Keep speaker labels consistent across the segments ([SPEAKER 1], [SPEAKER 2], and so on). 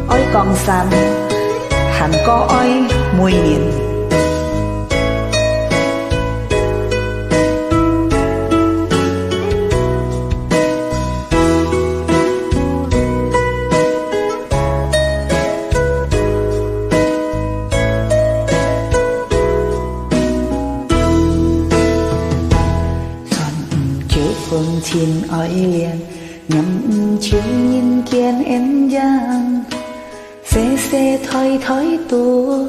[SPEAKER 1] Ôi còn xanh hẳn có ôi mùi nhìn. Phương chín ỏi liền nhắm chiếu nhìn kiên em giang xe thoi thoi tua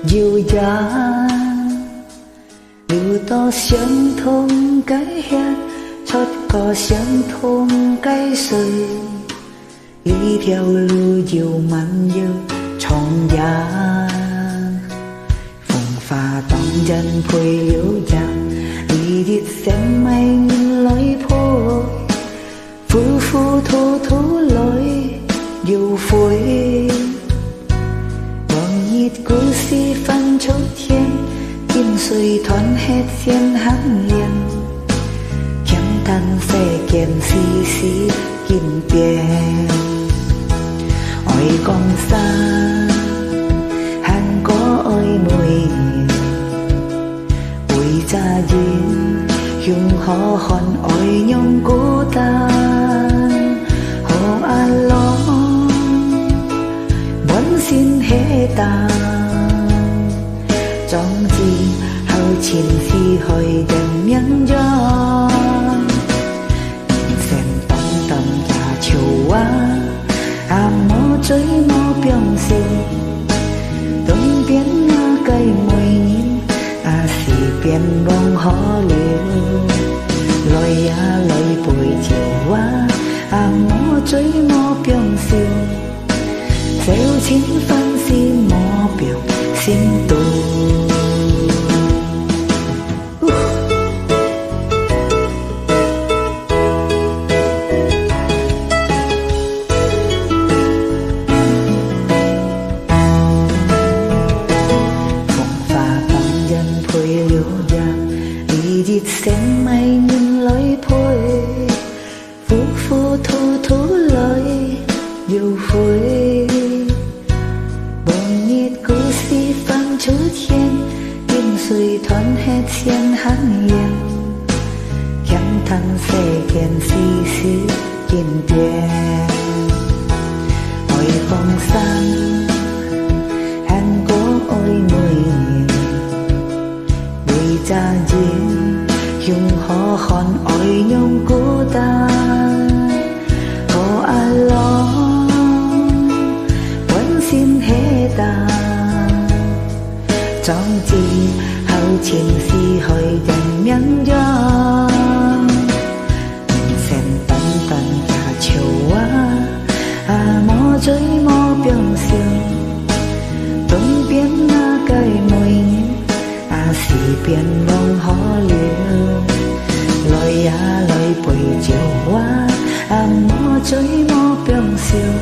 [SPEAKER 1] dịu dàng lưu to sớm thông cái hẹn chót có sớm thông cái sợi lý theo lưu dịu mặn dịu trong giang phùng pha tông dân phơi liễu giang đi đi xem mây nhìn lối phố phu phu thu thu lối dù phôi vòng nhịp cú si phân chốt thiên kim suy thoáng hết xiên hắn liền kém thân xe kèm xì xì kim tiền ôi con xa hàng có ôi mùi ôi cha duyên dùng họ hòn ôi nhung cô ta họ an lo vẫn xin hết ta trong gì hậu chiến khi hồi đừng nhắn cho xem tâm tâm và chiều quá mô chơi mô biếng xinh từng biến cây mùi nhìn xì biến bông họ liều lời buổi chiều quá mô chơi mô biếng xinh theo chính phân xin mô biếng xin tu xem mây nhìn lối phôi phú phú thu thu lối dù phôi bồn nhiệt cú si phăng chú thiên kim suy thoáng hết xiên hắn liền kém thân xe kèn xì xì kim tiền ôi phong xanh hắn có ôi mùi bùi cha duyên dùng họ hòn ôi nhung cô ta họ an lo vẫn xin hết ta trong chi hậu chiến si hồi dành nhắn cho xem tận tận cả chiều quá mô chơi mô biếng xinh tung biến cây mùi xì biến bông họ liều lời buổi chiều quá mô chơi mô biếng xinh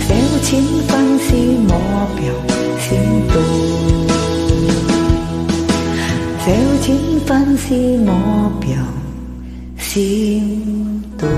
[SPEAKER 1] theo chính phân si mô biếng xin tu theo chính phân si mô biếng xin tu